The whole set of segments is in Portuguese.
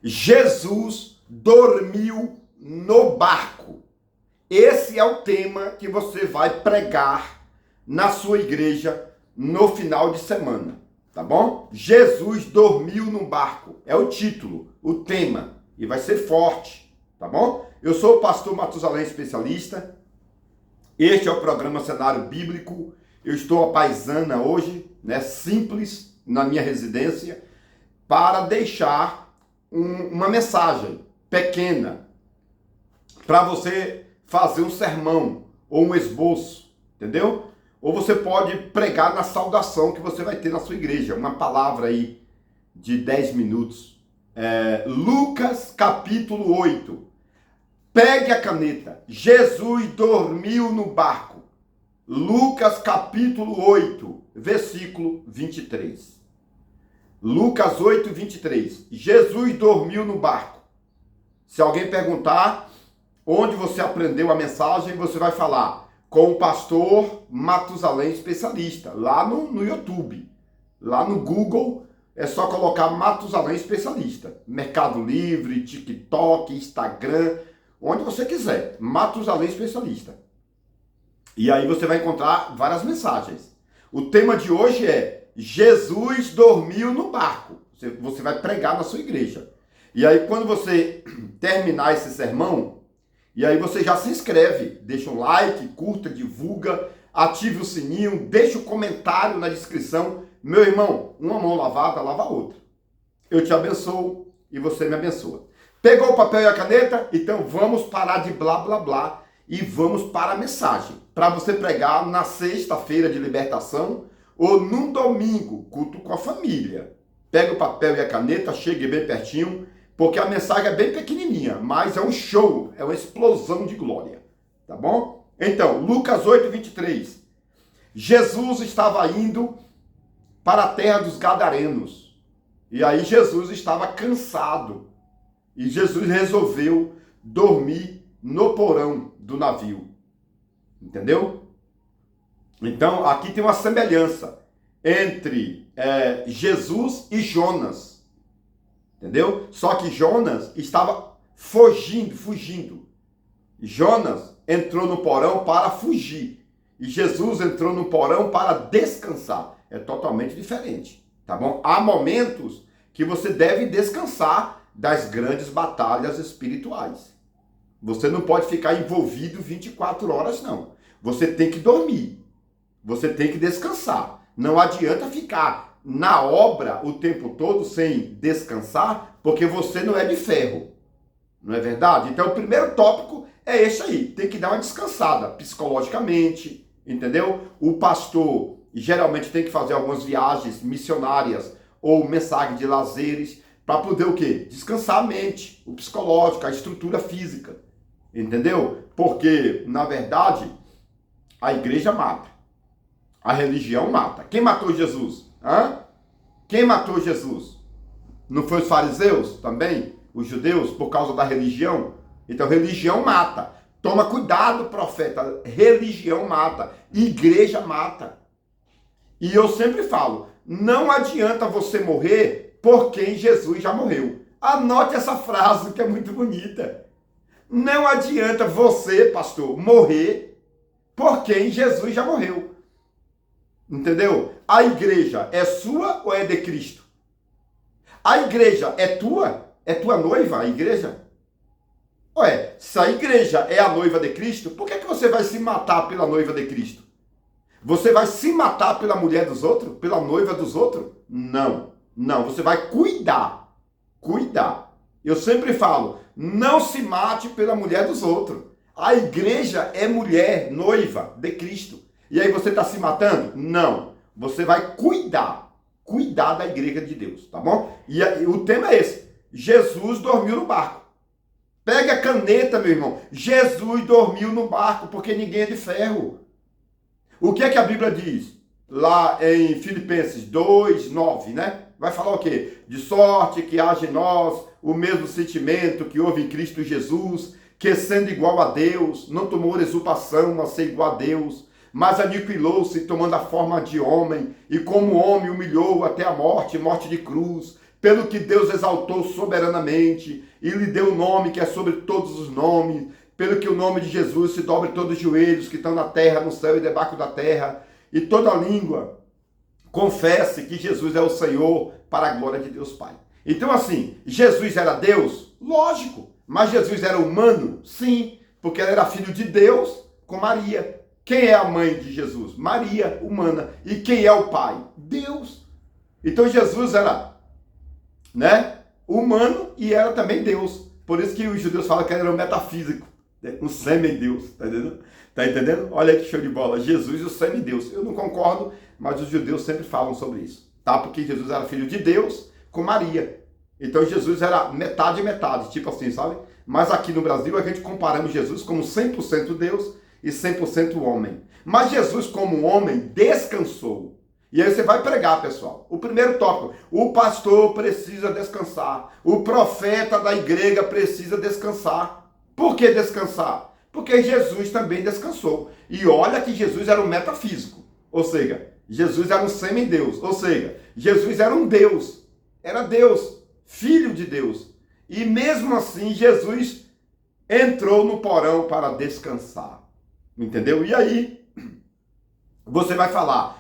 Jesus dormiu no barco. Esse é o tema que você vai pregar na sua igreja no final de semana, tá bom? Jesus dormiu no barco. É o título, o tema, e vai ser forte, tá bom? Eu sou o pastor Matusalém, especialista. Este é o programa Cenário Bíblico. Eu estou à paisana hoje, simples, na minha residência, para deixar uma mensagem pequena para você fazer um sermão ou um esboço, entendeu? Ou você pode pregar na saudação que você vai ter na sua igreja, uma palavra aí de 10 minutos. Lucas capítulo 8. Pegue a caneta. Jesus dormiu no barco. Lucas capítulo 8, versículo 23. Lucas 8, 23. Jesus dormiu no barco. Se alguém perguntar onde você aprendeu a mensagem, você vai falar com o pastor Matusalém, especialista, lá no YouTube. Lá no Google é só colocar Matusalém, especialista. Mercado Livre, TikTok, Instagram, onde você quiser. Matusalém, especialista. E aí você vai encontrar várias mensagens. O tema de hoje é Jesus dormiu no barco. Você vai pregar na sua igreja. E aí quando você terminar esse sermão, e aí você já se inscreve, deixa um like, curta, divulga, ative o sininho, deixa o comentário na descrição. Meu irmão, uma mão lavada, lava a outra. Eu te abençoo e você me abençoa. Pegou o papel e a caneta? Então vamos parar de blá blá blá e vamos para a mensagem. Para você pregar na sexta-feira de libertação ou num domingo, culto com a família. Pega o papel e a caneta, chegue bem pertinho, porque a mensagem é bem pequenininha, mas é um show, é uma explosão de glória, tá bom? Então, Lucas 8, 23. Jesus estava indo para a terra dos Gadarenos. E aí Jesus estava cansado. E Jesus resolveu dormir no porão do navio. Entendeu? Então, aqui tem uma semelhança entre Jesus e Jonas. Entendeu? Só que Jonas estava fugindo. Jonas entrou no porão para fugir. E Jesus entrou no porão para descansar. É totalmente diferente, tá bom? Há momentos que você deve descansar das grandes batalhas espirituais. Você não pode ficar envolvido 24 horas, não. Você tem que dormir. Você tem que descansar. Não adianta ficar na obra o tempo todo sem descansar, porque você não é de ferro. Não é verdade? Então o primeiro tópico é esse aí. Tem que dar uma descansada psicologicamente, entendeu? O pastor geralmente tem que fazer algumas viagens missionárias ou mensagem de lazeres para poder o quê? Descansar a mente, o psicológico, a estrutura física. Entendeu? Porque, na verdade, a igreja mata. A religião mata. Quem matou Jesus? Quem matou Jesus? Não foi os fariseus também? Os judeus, por causa da religião? Então, religião mata. Toma cuidado, profeta. Religião mata. Igreja mata. E eu sempre falo, não adianta você morrer por quem Jesus já morreu. Anote essa frase que é muito bonita. Não adianta você, pastor, morrer por quem Jesus já morreu. Entendeu? A igreja é sua ou é de Cristo? A igreja é tua? É tua noiva, a igreja? Ué, se a igreja é a noiva de Cristo, por que você vai se matar pela noiva de Cristo? Você vai se matar pela mulher dos outros? Pela noiva dos outros? Não. Não, você vai cuidar. Cuidar. Eu sempre falo, não se mate pela mulher dos outros. A igreja é mulher, noiva de Cristo. E aí você está se matando? Não. Você vai cuidar. Cuidar da igreja de Deus, tá bom? E o tema é esse. Jesus dormiu no barco. Pega a caneta, meu irmão. Jesus dormiu no barco, porque ninguém é de ferro. O que é que a Bíblia diz? Lá em Filipenses 2, 9, Vai falar o quê? De sorte que haja em nós o mesmo sentimento que houve em Cristo Jesus, que sendo igual a Deus, não tomou usurpação a ser igual a Deus, mas aniquilou-se tomando a forma de homem, e como homem humilhou até a morte, morte de cruz, pelo que Deus exaltou soberanamente e lhe deu o nome que é sobre todos os nomes, pelo que o nome de Jesus se dobre todos os joelhos que estão na terra, no céu e debaixo da terra, e toda língua confesse que Jesus é o Senhor para a glória de Deus Pai. Então assim, Jesus era Deus? Lógico. Mas Jesus era humano? Sim, porque ele era filho de Deus com Maria. Quem é a mãe de Jesus? Maria, humana. E quem é o pai? Deus. Então Jesus era, humano e era também Deus. Por isso que os judeus falam que ele era um metafísico, um semi-deus, tá entendendo? Tá entendendo? Olha que show de bola, Jesus e o semi-deus. Eu não concordo, mas os judeus sempre falam sobre isso, tá? Porque Jesus era filho de Deus com Maria. Então Jesus era metade e metade, tipo assim, sabe? Mas aqui no Brasil a gente comparamos Jesus como 100% Deus e 100% homem. Mas Jesus como homem descansou. E aí você vai pregar, pessoal. O primeiro tópico, o pastor precisa descansar. O profeta da igreja precisa descansar. Por que descansar? Porque Jesus também descansou. E olha que Jesus era um metafísico. Ou seja, Jesus era um semideus. Ou seja, Jesus era um Deus. Era Deus, filho de Deus. E mesmo assim, Jesus entrou no porão para descansar. Entendeu? E aí, você vai falar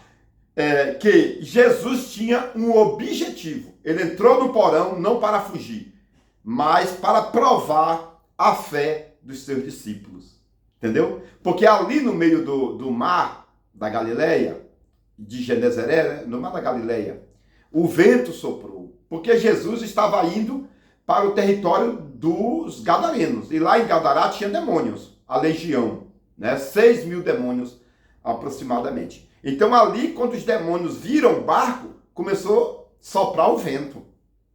que Jesus tinha um objetivo. Ele entrou no porão não para fugir, mas para provar a fé dos seus discípulos. Entendeu? Porque ali no meio do mar da Galileia, de Genezaré, no mar da Galileia, o vento soprou. Porque Jesus estava indo para o território dos Gadarenos. E lá em Gadará tinha demônios, a legião, 6.000 demônios aproximadamente. Então ali, quando os demônios viram o barco, começou a soprar o vento.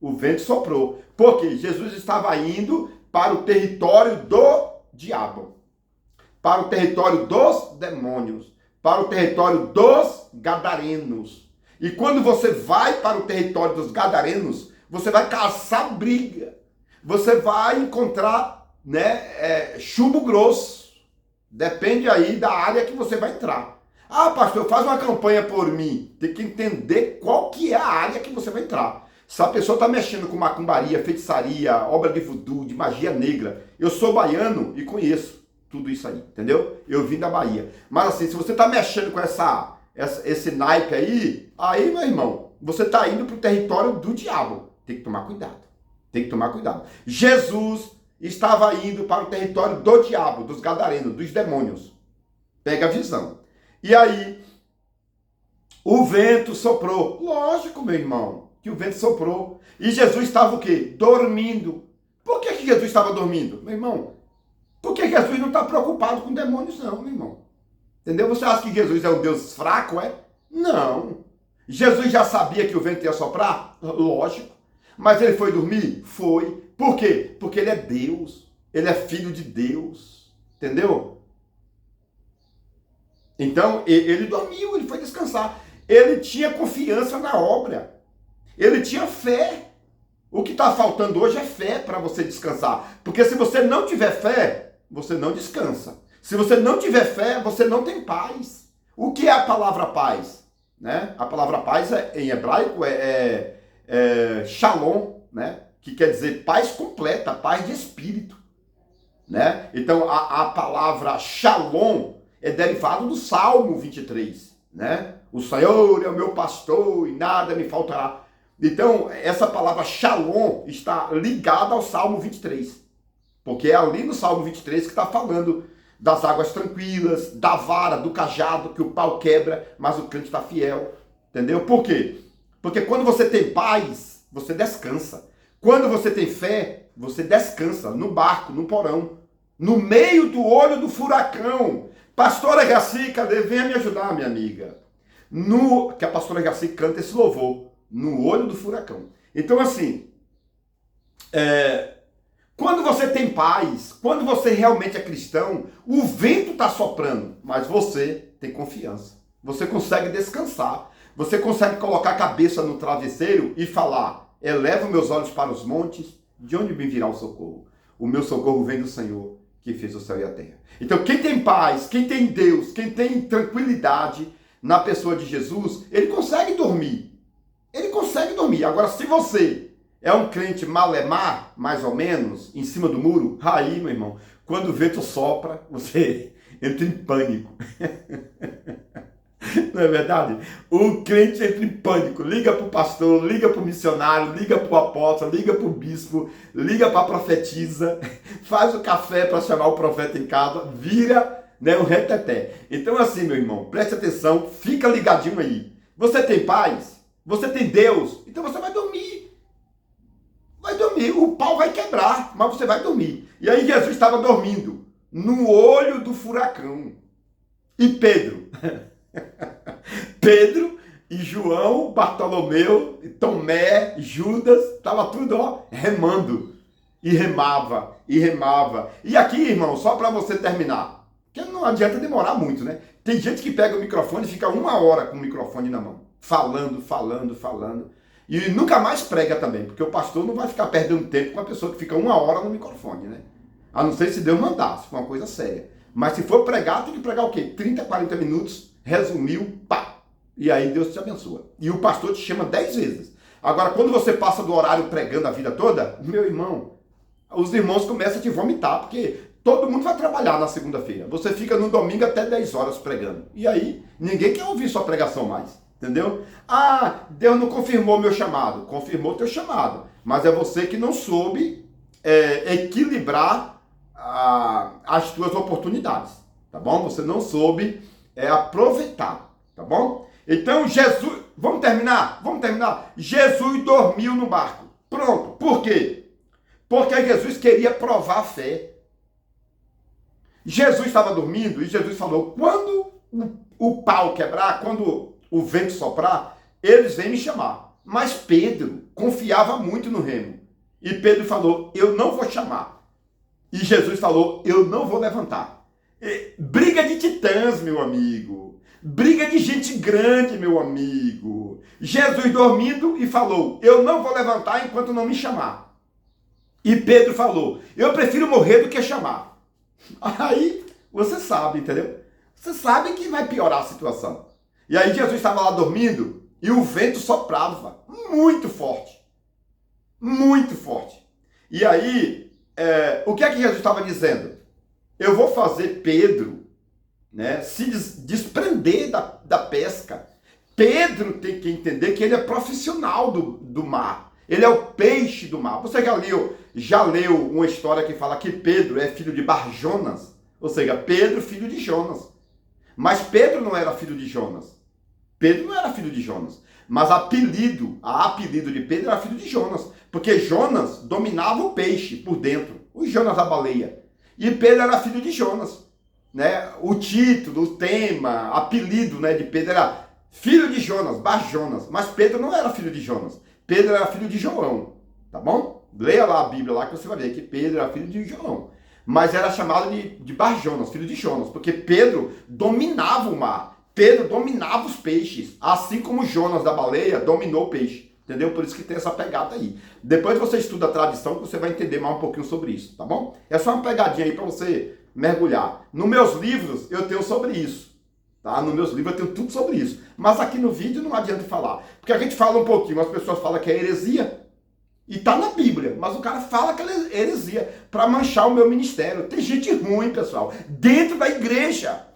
O vento soprou. Porque Jesus estava indo para o território do diabo, para o território dos demônios, para o território dos Gadarenos. E quando você vai para o território dos Gadarenos, você vai caçar briga. Você vai encontrar, chumbo grosso. Depende aí da área que você vai entrar. Ah, pastor, faz uma campanha por mim. Tem que entender qual que é a área que você vai entrar. Se a pessoa está mexendo com macumbaria, feitiçaria, obra de voodoo, de magia negra, eu sou baiano e conheço tudo isso aí, entendeu? Eu vim da Bahia. Mas assim, se você está mexendo com esse naipe aí, meu irmão, você está indo para o território do diabo. Tem que tomar cuidado. Tem que tomar cuidado. Jesus estava indo para o território do diabo, dos gadarenos, dos demônios. Pega a visão. E aí, o vento soprou. Lógico, meu irmão, que o vento soprou. E Jesus estava o quê? Dormindo. Por que Jesus estava dormindo? Meu irmão, porque Jesus não está preocupado com demônios não, meu irmão. Entendeu? Você acha que Jesus é um Deus fraco, é? Não. Jesus já sabia que o vento ia soprar? Lógico. Mas ele foi dormir? Foi. Por quê? Porque ele é Deus. Ele é filho de Deus. Entendeu? Então, ele dormiu, ele foi descansar. Ele tinha confiança na obra. Ele tinha fé. O que está faltando hoje é fé para você descansar. Porque se você não tiver fé, você não descansa. Se você não tiver fé, você não tem paz. O que é a palavra paz? A palavra paz em hebraico é shalom, que quer dizer paz completa, paz de espírito. Então a palavra shalom é derivado do Salmo 23. O Senhor é o meu pastor e nada me faltará. Então essa palavra shalom está ligada ao Salmo 23. Porque é ali no Salmo 23 que está falando das águas tranquilas, da vara, do cajado, que o pau quebra, mas o crente está fiel. Entendeu? Por quê? Porque quando você tem paz, você descansa. Quando você tem fé, você descansa no barco, no porão, no meio do olho do furacão. Pastora Gaci, cadê? Venha me ajudar, minha amiga. Que a pastora Gaci canta esse louvor, no olho do furacão. Então assim, quando você tem paz, quando você realmente é cristão, o vento está soprando, mas você tem confiança. Você consegue descansar. Você consegue colocar a cabeça no travesseiro e falar: elevo meus olhos para os montes, de onde me virá o socorro? O meu socorro vem do Senhor, que fez o céu e a terra. Então quem tem paz, quem tem Deus, quem tem tranquilidade na pessoa de Jesus, ele consegue dormir. Ele consegue dormir. Agora, se você É um crente malemar, mais ou menos, em cima do muro? Aí, meu irmão, quando o vento sopra, você entra em pânico. Não é verdade? O crente entra em pânico, liga para o pastor, liga para o missionário, liga para o apóstolo, liga para o bispo, liga para a profetisa, faz o café para chamar o profeta em casa, vira, né, um reteté. Então assim, meu irmão, preste atenção, fica ligadinho aí. Você tem paz? Você tem Deus? Então você vai dormir. Vai dormir, o pau vai quebrar, mas você vai dormir. E aí Jesus estava dormindo, no olho do furacão. E Pedro... Pedro e João, Bartolomeu, Tomé, Judas, estava tudo, ó, remando. E remava, e remava. E aqui, irmão, só para você terminar, porque não adianta demorar muito, né? Tem gente que pega o microfone e fica 1 hora com o microfone na mão, falando. E nunca mais prega também, porque o pastor não vai ficar perdendo tempo com a pessoa que fica 1 hora no microfone, né? A não ser se Deus mandar, se for uma coisa séria. Mas se for pregar, tem que pregar o quê? 30, 40 minutos, resumiu, pá. E aí Deus te abençoa. E o pastor te chama 10 vezes. Agora, quando você passa do horário pregando a vida toda, meu irmão, os irmãos começam a te vomitar, porque todo mundo vai trabalhar na segunda-feira. Você fica no domingo até 10 horas pregando. E aí, ninguém quer ouvir sua pregação mais. Entendeu? Ah, Deus não confirmou meu chamado. Confirmou teu chamado. Mas é você que não soube equilibrar as tuas oportunidades. Tá bom? Você não soube aproveitar. Tá bom? Então, Jesus... Vamos terminar? Jesus dormiu no barco. Pronto. Por quê? Porque Jesus queria provar a fé. Jesus estava dormindo e Jesus falou, quando o pau quebrar, quando o vento soprar, eles vêm me chamar. Mas Pedro confiava muito no remo. E Pedro falou, eu não vou chamar. E Jesus falou, eu não vou levantar. Briga de titãs, meu amigo. Briga de gente grande, meu amigo. Jesus dormindo e falou, eu não vou levantar enquanto não me chamar. E Pedro falou, eu prefiro morrer do que chamar. Aí você sabe, entendeu? Você sabe que vai piorar a situação. E aí Jesus estava lá dormindo e o vento soprava muito forte. Muito forte. E aí, o que é que Jesus estava dizendo? Eu vou fazer Pedro, né, se desprender da pesca. Pedro tem que entender que ele é profissional do mar. Ele é o peixe do mar. Você já leu uma história que fala que Pedro é filho de Bar-Jonas? Ou seja, Pedro, filho de Jonas. Mas Pedro não era filho de Jonas. Pedro não era filho de Jonas. Mas apelido de Pedro era filho de Jonas. Porque Jonas dominava o peixe por dentro. O Jonas da baleia. E Pedro era filho de Jonas. Né? O título, o tema, apelido, né, de Pedro era filho de Jonas, Bar-Jonas. Mas Pedro não era filho de Jonas. Pedro era filho de João. Tá bom? Leia lá a Bíblia lá que você vai ver que Pedro era filho de João. Mas era chamado de Bar-Jonas, filho de Jonas. Porque Pedro dominava o mar. Pedro dominava os peixes. Assim como Jonas da baleia dominou o peixe. Entendeu? Por isso que tem essa pegada aí. Depois você estuda a tradição que você vai entender mais um pouquinho sobre isso. Tá bom? É só uma pegadinha aí para você mergulhar. Nos meus livros eu tenho sobre isso. Tá? Nos meus livros eu tenho tudo sobre isso. Mas aqui no vídeo não adianta falar. Porque a gente fala um pouquinho, as pessoas falam que é heresia. E tá na Bíblia. Mas o cara fala que é heresia para manchar o meu ministério. Tem gente ruim, pessoal. Dentro da igreja.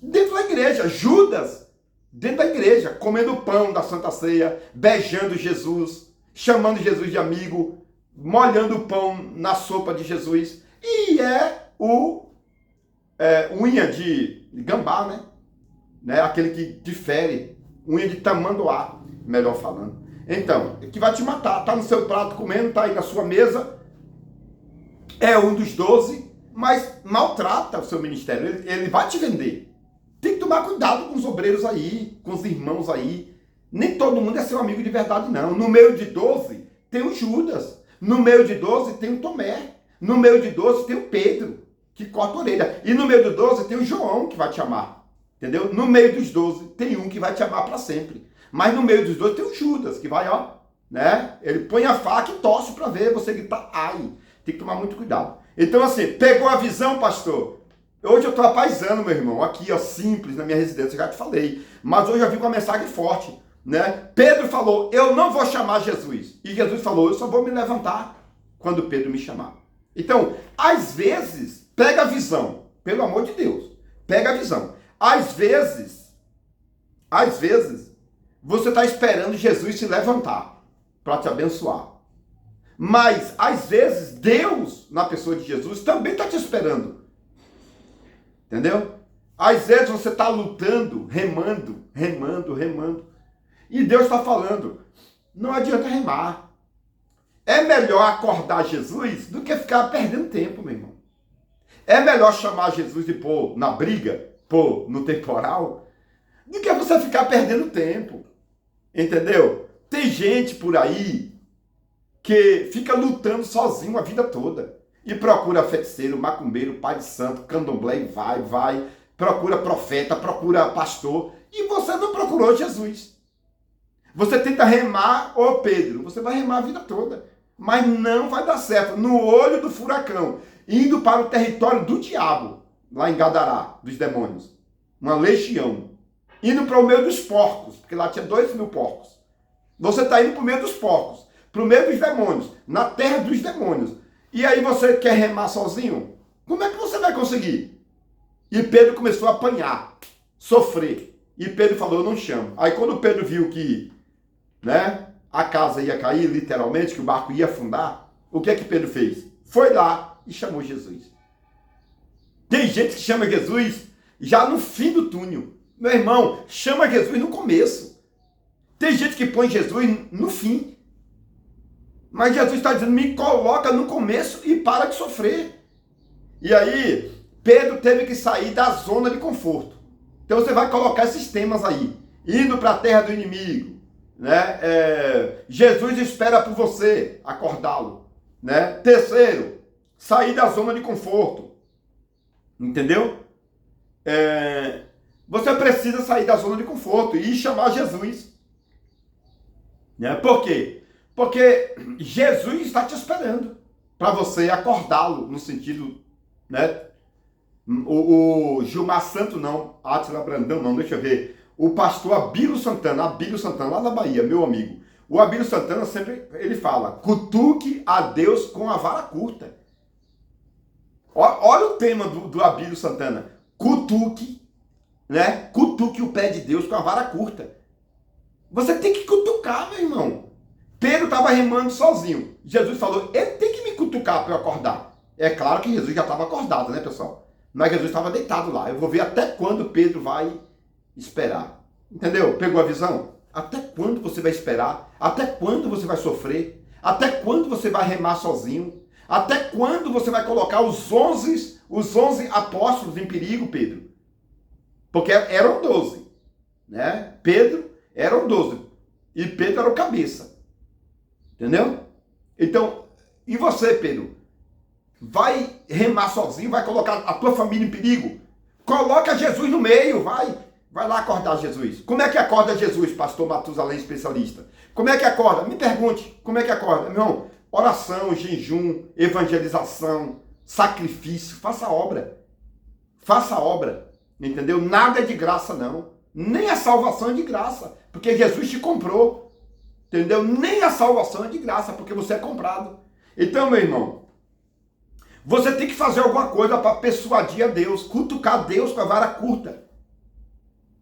Dentro da igreja. Judas. Dentro da igreja. Comendo o pão da Santa Ceia. Beijando Jesus. Chamando Jesus de amigo. Molhando o pão na sopa de Jesus. E unha de gambá, né? Aquele que difere. Unha de tamanduá, melhor falando. Então, que vai te matar. Tá no seu prato comendo, tá aí na sua mesa. É um dos 12, mas maltrata o seu ministério. Ele vai te vender. Tem que tomar cuidado com os obreiros aí, com os irmãos aí. Nem todo mundo é seu amigo de verdade, não. No meio de 12 tem o Judas. No meio de 12 tem o Tomé. No meio de 12 tem o Pedro, que corta a orelha. E no meio de 12 tem o João, que vai te amar. Entendeu? No meio dos 12 tem um que vai te amar para sempre. Mas no meio dos 12 tem o Judas, que vai, ó, né? Ele põe a faca e torce para ver você gritar, ai. Tem que tomar muito cuidado. Então, assim, pegou a visão, pastor? Hoje eu tô apaisando, meu irmão. Aqui, ó, simples, na minha residência, eu já te falei. Mas hoje eu vim com uma mensagem forte. né? Pedro falou, eu não vou chamar Jesus. E Jesus falou, eu só vou me levantar quando Pedro me chamar. Então, às vezes, pega a visão, pelo amor de Deus, pega a visão. Às vezes, você está esperando Jesus se levantar para te abençoar. Mas, às vezes, Deus, na pessoa de Jesus, também está te esperando. Entendeu? Às vezes você está lutando, remando. E Deus está falando, não adianta remar. É melhor acordar Jesus do que ficar perdendo tempo, meu irmão. É melhor chamar Jesus e pôr na briga, pôr no temporal, do que você ficar perdendo tempo. Entendeu? Tem gente por aí que fica lutando sozinho a vida toda. E procura feiticeiro, macumbeiro, pai de santo, candomblé, e vai. Procura profeta, procura pastor. E você não procurou Jesus. Você tenta remar, ô Pedro, você vai remar a vida toda. Mas não vai dar certo. No olho do furacão, indo para o território do diabo, lá em Gadará, dos demônios. Uma legião. Indo para o meio dos porcos, porque lá tinha 2.000 porcos. Você está indo para o meio dos porcos, para o meio dos demônios, na terra dos demônios. E aí você quer remar sozinho? Como é que você vai conseguir? E Pedro começou a apanhar, sofrer. E Pedro falou, eu não chamo. Aí quando Pedro viu que, né, a casa ia cair, literalmente, que o barco ia afundar, o que é que Pedro fez? Foi lá e chamou Jesus. Tem gente que chama Jesus já no fim do túnel. Meu irmão, chama Jesus no começo. Tem gente que põe Jesus no fim. Mas Jesus está dizendo, me coloca no começo e para de sofrer. E aí, Pedro teve que sair da zona de conforto. Então você vai colocar esses temas aí. Indo para a terra do inimigo. Né? Jesus espera por você acordá-lo. Né? Terceiro, sair da zona de conforto. Entendeu? Você precisa sair da zona de conforto e chamar Jesus. Né? Por quê? Porque Jesus está te esperando para você acordá-lo, no sentido, né? O Gilmar Santo não, Átila Brandão não, deixa eu ver. O pastor Abílio Santana, lá da Bahia, meu amigo. O Abílio Santana sempre, ele fala, cutuque a Deus com a vara curta. Olha o tema do Abílio Santana. Cutuque, né? Cutuque o pé de Deus com a vara curta. Você tem que cutucar, meu irmão. Pedro estava remando sozinho. Jesus falou, ele tem que me cutucar para eu acordar. É claro que Jesus já estava acordado, né, pessoal? Mas Jesus estava deitado lá. Eu vou ver até quando Pedro vai esperar. Entendeu? Pegou a visão? Até quando você vai esperar? Até quando você vai sofrer? Até quando você vai remar sozinho? Até quando você vai colocar os 11 apóstolos em perigo, Pedro? Porque eram 12. Né? Pedro eram 12. E Pedro era o cabeça. Entendeu? Então, e você, Pedro? Vai remar sozinho? Vai colocar a tua família em perigo? Coloca Jesus no meio, vai lá acordar Jesus. Como é que acorda Jesus, pastor Matusalém, especialista? Como é que acorda? Me pergunte, como é que acorda? Meu irmão, oração, jejum, evangelização, sacrifício, faça a obra. Faça a obra, entendeu? Nada é de graça, não. Nem a salvação é de graça, porque Jesus te comprou. Entendeu? Nem a salvação é de graça, porque você é comprado. Então, meu irmão, você tem que fazer alguma coisa para persuadir a Deus, cutucar Deus com a vara curta.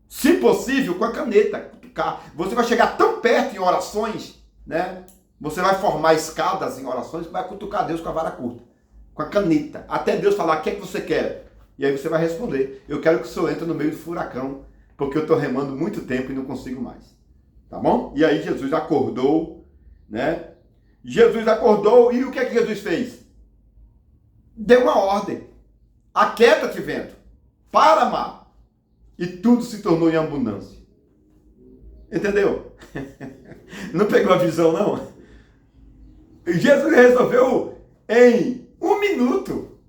Se possível, com a caneta, cutucar. Você vai chegar tão perto em orações, né? Você vai formar escadas em orações que vai cutucar Deus com a vara curta, com a caneta. Até Deus falar, o que é que você quer? E aí você vai responder, eu quero que o senhor entre no meio do furacão, porque eu estou remando muito tempo e não consigo mais. Tá bom? E aí Jesus acordou, né? Jesus acordou e o que é que Jesus fez? Deu uma ordem. Aquieta-te, vento. Para, mar. E tudo se tornou em abundância. Entendeu? Não pegou a visão, não? Jesus resolveu em 1 minuto.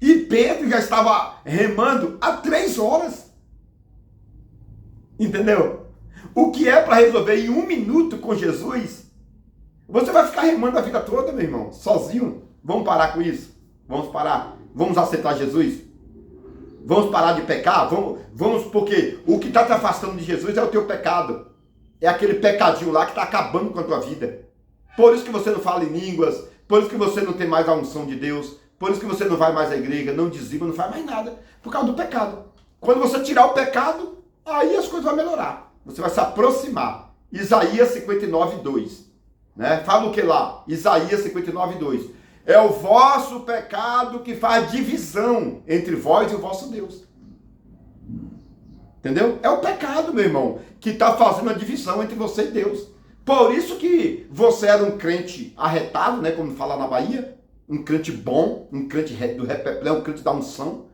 E Pedro já estava remando há 3 horas. Entendeu? O que é para resolver em 1 minuto com Jesus, você vai ficar remando a vida toda, meu irmão, sozinho. Vamos parar com isso? Vamos parar? Vamos aceitar Jesus? Vamos parar de pecar? Vamos porque o que está te afastando de Jesus é o teu pecado. É aquele pecadinho lá que está acabando com a tua vida. Por isso que você não fala em línguas, por isso que você não tem mais a unção de Deus, por isso que você não vai mais à igreja, não dizima, não faz mais nada, por causa do pecado. Quando você tirar o pecado, aí as coisas vão melhorar. Você vai se aproximar. Isaías 59:2. Né? Fala o que lá? Isaías 59:2. É o vosso pecado que faz divisão entre vós e o vosso Deus. Entendeu? É o pecado, meu irmão, que está fazendo a divisão entre você e Deus. Por isso que você era um crente arretado, né, como fala na Bahia, um crente bom, um crente do repeplé, um crente da unção.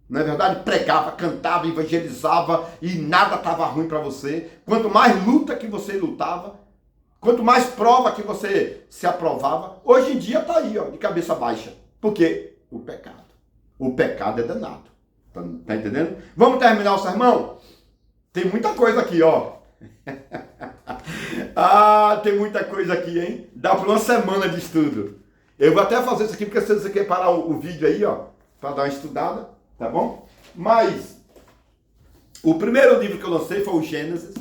Não é verdade? Pregava, cantava, evangelizava e nada estava ruim para você. Quanto mais luta que você lutava, quanto mais prova que você se aprovava, hoje em dia está aí, ó, de cabeça baixa. Por quê? O pecado. O pecado é danado. Tá entendendo? Vamos terminar o sermão? Tem muita coisa aqui, ó. Tem muita coisa aqui, hein? Dá para uma semana de estudo. Eu vou até fazer isso aqui, porque se você quer parar o vídeo aí, ó, para dar uma estudada, tá bom? Mas, o primeiro livro que eu lancei foi o Gênesis.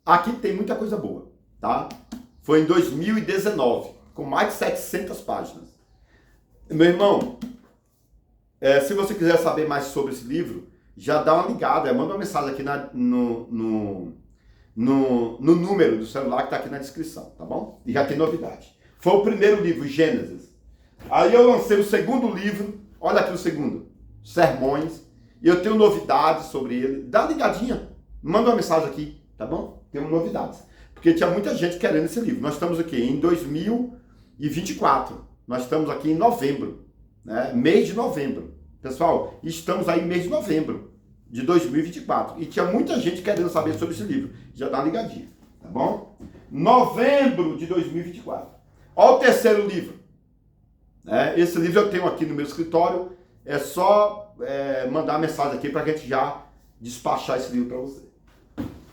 Aqui tem muita coisa boa, tá? Foi em 2019, com mais de 700 páginas. Meu irmão, se você quiser saber mais sobre esse livro, já dá uma ligada, manda uma mensagem aqui no número do celular que está aqui na descrição, tá bom? E já tem novidade. Foi o primeiro livro, Gênesis. Aí eu lancei o segundo livro, olha aqui o segundo, Sermões, e eu tenho novidades sobre ele. Dá uma ligadinha, manda uma mensagem aqui, tá bom? Tenho novidades. Porque tinha muita gente querendo esse livro. Nós estamos aqui em 2024, nós estamos aqui em novembro, né? Mês de novembro. Pessoal, estamos aí em mês de novembro de 2024. E tinha muita gente querendo saber sobre esse livro. Já dá uma ligadinha, tá bom? Novembro de 2024. Olha o terceiro livro. Esse livro eu tenho aqui no meu escritório. É só mandar mensagem aqui para a gente já despachar esse livro para você.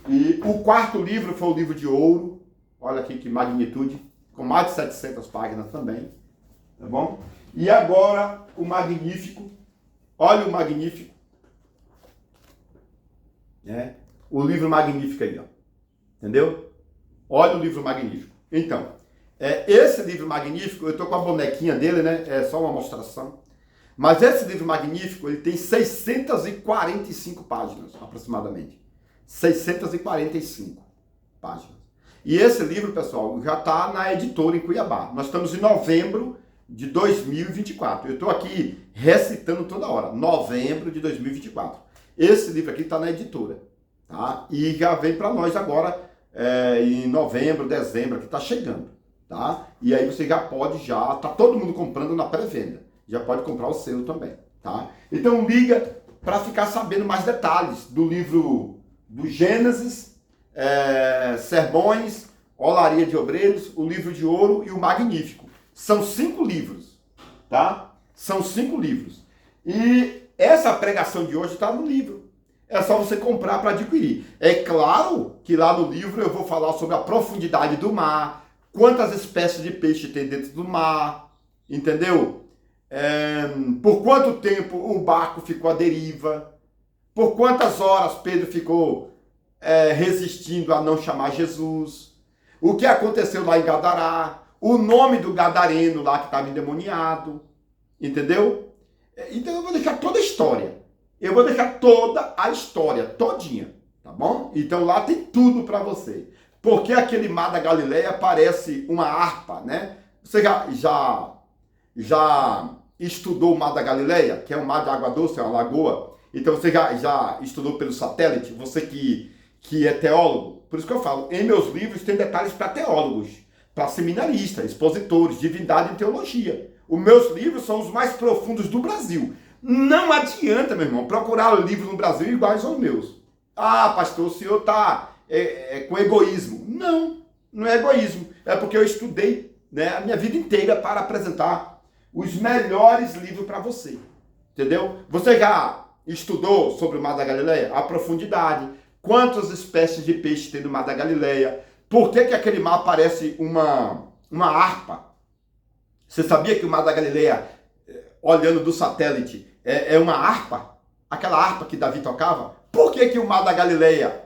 E o quarto livro foi o livro de ouro. Olha aqui que magnitude. Com mais de 700 páginas também. Tá bom? E agora o magnífico. Olha o magnífico. O livro magnífico aí, ó. Entendeu? Olha o livro magnífico. Então, esse livro magnífico, eu estou com a bonequinha dele, né? É só uma mostração. Mas esse livro magnífico, ele tem 645 páginas, aproximadamente. 645 páginas. E esse livro, pessoal, já está na editora em Cuiabá. Nós estamos em novembro de 2024. Eu estou aqui recitando toda hora. Novembro de 2024. Esse livro aqui está na editora. Tá? E já vem para nós agora em novembro, dezembro, que está chegando. Tá? E aí você já pode, tá todo mundo comprando na pré-venda. Já pode comprar o seu também. Tá? Então liga para ficar sabendo mais detalhes do livro do Gênesis, Sermões, Olaria de Obreiros, o Livro de Ouro e o Magnífico. São 5 livros, tá? São 5 livros. E essa pregação de hoje está no livro. É só você comprar para adquirir. É claro que lá no livro eu vou falar sobre a profundidade do mar, quantas espécies de peixe tem dentro do mar, entendeu? Por quanto tempo o barco ficou à deriva, por quantas horas Pedro ficou resistindo a não chamar Jesus, o que aconteceu lá em Gadará, o nome do gadareno lá que estava endemoniado, entendeu? Então eu vou deixar toda a história. Eu vou deixar toda a história, todinha, tá bom? Então lá tem tudo para você. Porque aquele mar da Galileia parece uma harpa, né? Você já estudou o mar da Galileia, que é um mar de água doce, é uma lagoa? Então você já estudou pelo satélite? Você que é teólogo? Por isso que eu falo, em meus livros tem detalhes para teólogos, para seminaristas, expositores, divindade e teologia. Os meus livros são os mais profundos do Brasil. Não adianta, meu irmão, procurar livros no Brasil iguais aos meus. Ah, pastor, o senhor está com egoísmo. Não, não é egoísmo. É porque eu estudei, né, a minha vida inteira para apresentar os melhores livros para você. Entendeu? Você já estudou sobre o Mar da Galileia? A profundidade. Quantas espécies de peixe tem no Mar da Galileia? Por que aquele mar parece uma harpa? Você sabia que o Mar da Galileia, olhando do satélite, é uma harpa? Aquela harpa que Davi tocava? Por que o Mar da Galileia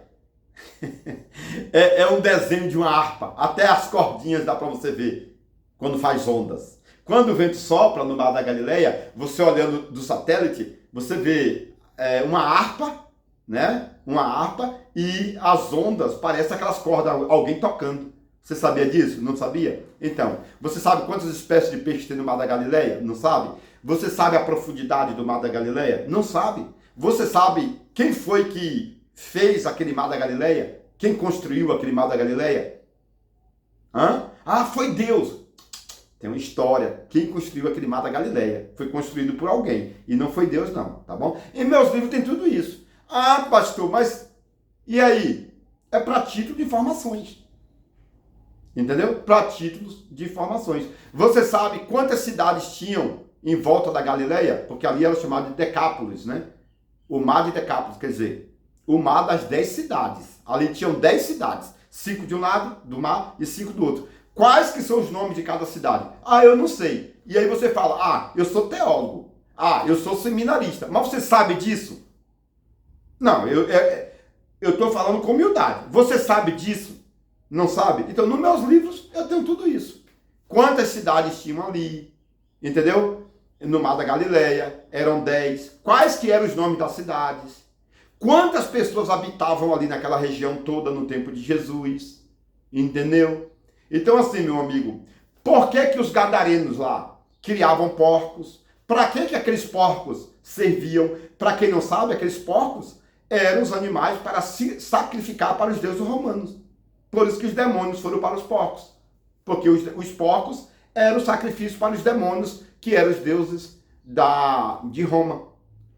É um desenho de uma harpa. Até as cordinhas dá para você ver quando faz ondas. Quando o vento sopra no Mar da Galileia, você olhando do satélite, você vê uma harpa, né? Uma harpa e as ondas parecem aquelas cordas, alguém tocando. Você sabia disso? Não sabia? Então, você sabe quantas espécies de peixe tem no Mar da Galileia? Não sabe? Você sabe a profundidade do Mar da Galileia? Não sabe? Você sabe quem foi que fez aquele Mar da Galileia? Quem construiu aquele Mar da Galileia? Hã? Ah, foi Deus. Tem uma história. Quem construiu aquele Mar da Galileia foi construído por alguém. E não foi Deus, não. Tá bom? Em meus livros tem tudo isso. Ah, pastor, mas e aí? É para título de informações. Entendeu? Para títulos de informações. Você sabe quantas cidades tinham em volta da Galileia? Porque ali era chamado de Decápolis, né? O Mar de Decápolis, quer dizer, o mar das 10 cidades. Ali tinham 10 cidades. 5 de um lado do mar e 5 do outro. Quais que são os nomes de cada cidade? Ah, eu não sei. E aí você fala, ah, eu sou teólogo. Ah, eu sou seminarista. Mas você sabe disso? Não, eu estou falando com humildade. Você sabe disso? Não sabe? Então, nos meus livros, eu tenho tudo isso. Quantas cidades tinham ali? Entendeu? No Mar da Galileia, eram 10. Quais que eram os nomes das cidades? Quantas pessoas habitavam ali naquela região toda no tempo de Jesus? Entendeu? Então, assim, meu amigo, por que que os gadarenos lá criavam porcos? Para que aqueles porcos serviam? Para quem não sabe, aqueles porcos eram os animais para se sacrificar para os deuses romanos. Por isso que os demônios foram para os porcos. Porque os porcos eram o sacrifício para os demônios, que eram os deuses de Roma.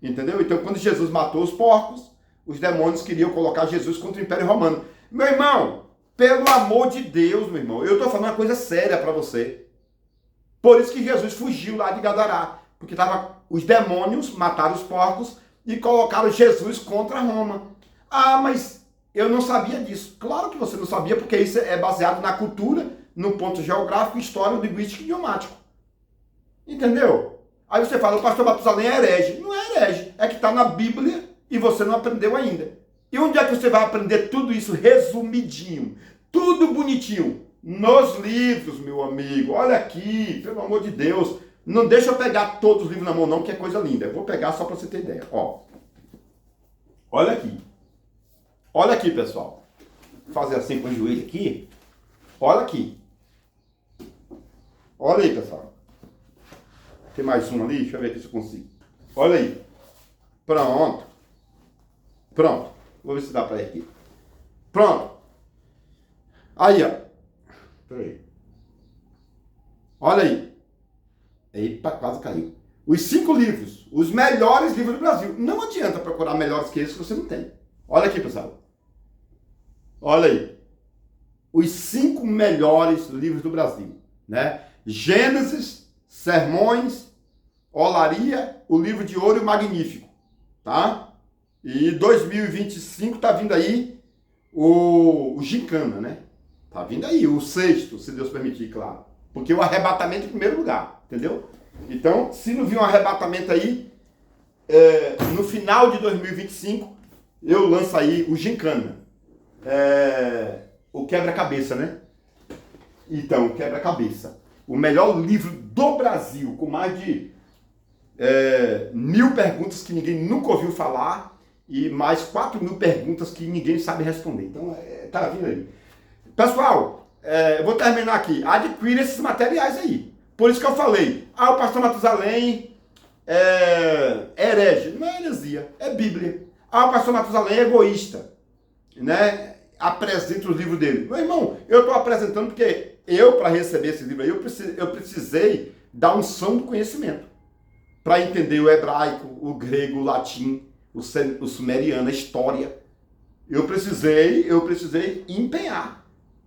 Entendeu? Então, quando Jesus matou os porcos, os demônios queriam colocar Jesus contra o Império Romano. Meu irmão, pelo amor de Deus, meu irmão, eu estou falando uma coisa séria para você. Por isso que Jesus fugiu lá de Gadará. Porque os demônios mataram os porcos e colocaram Jesus contra Roma. Ah, mas eu não sabia disso. Claro que você não sabia, porque isso é baseado na cultura, no ponto geográfico, histórico, linguístico e idiomático. Entendeu? Aí você fala, o pastor Matusalém é herege. Não é herege, é que está na Bíblia e você não aprendeu ainda. E onde é que você vai aprender tudo isso resumidinho? Tudo bonitinho. Nos livros, meu amigo. Olha aqui, pelo amor de Deus. Não deixa eu pegar todos os livros na mão não, que é coisa linda. Eu vou pegar só para você ter ideia. Ó. Olha aqui. Olha aqui, pessoal. Vou fazer assim com o joelho aqui. Olha aqui. Olha aí, pessoal. Tem mais um ali? Deixa eu ver aqui se eu consigo. Olha aí. Pronto. Pronto. Vou ver se dá para ir aqui. Pronto. Aí, ó. Peraí. Olha aí. Eita, quase caiu. Os 5 livros. Os melhores livros do Brasil. Não adianta procurar melhores que esses que você não tem. Olha aqui, pessoal. Olha aí. Os 5 melhores livros do Brasil. Né? Gênesis, Sermões, Olaria, o Livro de Ouro e o Magnífico. Tá? E 2025 tá vindo aí o Gincana, né? Tá vindo aí o 6º, se Deus permitir, claro. Porque o arrebatamento em primeiro lugar, entendeu? Então, se não vir um arrebatamento aí, no final de 2025, eu lanço aí o Gincana. O quebra-cabeça, né? Então, o quebra-cabeça. O melhor livro do Brasil, com mais de 1000 perguntas que ninguém nunca ouviu falar e mais 4000 perguntas que ninguém sabe responder. Então, tá vindo aí. Pessoal, eu vou terminar aqui. Adquira esses materiais aí. Por isso que eu falei, o pastor Matusalém é herege. Não é heresia, é Bíblia. O pastor Matusalém é egoísta, né? Apresenta os livros dele. Meu irmão, eu estou apresentando porque para receber esse livro aí, eu precisei da unção do conhecimento. Para entender o hebraico, o grego, o latim, o sumeriano, a história. Eu precisei empenhar.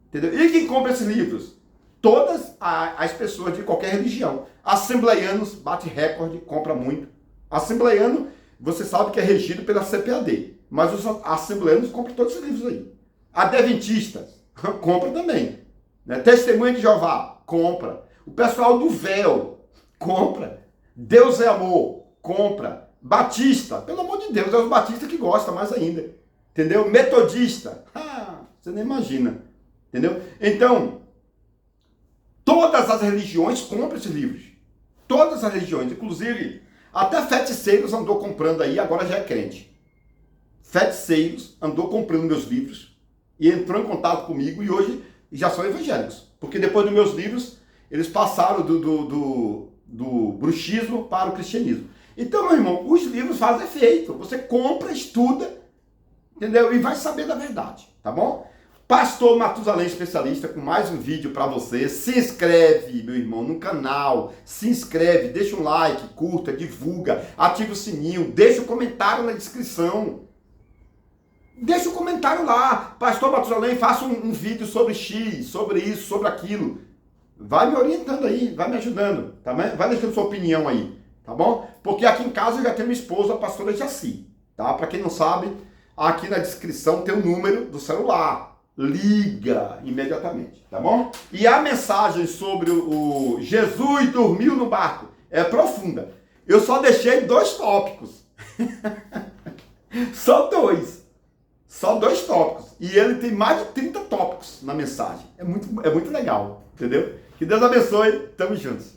Entendeu? E quem compra esses livros? Todas as pessoas de qualquer religião. Assembleianos bate recorde, compra muito. Assembleiano, você sabe que é regido pela CPAD. Mas os assembleianos compram todos esses livros aí. Adventistas, compra também. Né? Testemunha de Jeová, compra. O pessoal do véu, compra. Deus é amor, compra. Batista, pelo amor de Deus, é os batistas que gostam mais ainda. entendeu? Metodista, você nem imagina, entendeu? Então, todas as religiões compram esses livros. Todas as religiões, inclusive, até feiticeiros andou comprando aí, agora já é crente. Feiticeiros andou comprando meus livros e entrou em contato comigo e hoje já são evangélicos. Porque depois dos meus livros, eles passaram do bruxismo para o cristianismo. Então, meu irmão, os livros fazem efeito. Você compra, estuda, entendeu? E vai saber da verdade, tá bom? Pastor Matusalém, especialista, com mais um vídeo para você. Se inscreve, meu irmão, no canal. Se inscreve, deixa um like, curta, divulga, ativa o sininho, deixa um comentário na descrição. Deixa um comentário lá. Pastor Matusalém, faça um vídeo sobre X, sobre isso, sobre aquilo. Vai me orientando aí, vai me ajudando, tá bem? Vai deixando sua opinião aí, tá bom? Porque aqui em casa eu já tenho minha esposa, a pastora Jaci, tá? Para quem não sabe, aqui na descrição tem o número do celular. Liga imediatamente, tá bom? E a mensagem sobre o Jesus dormiu no barco é profunda. Eu só deixei 2 tópicos. Só 2. Só 2 tópicos. E ele tem mais de 30 tópicos na mensagem. É muito legal, entendeu? Que Deus abençoe. Tamo juntos.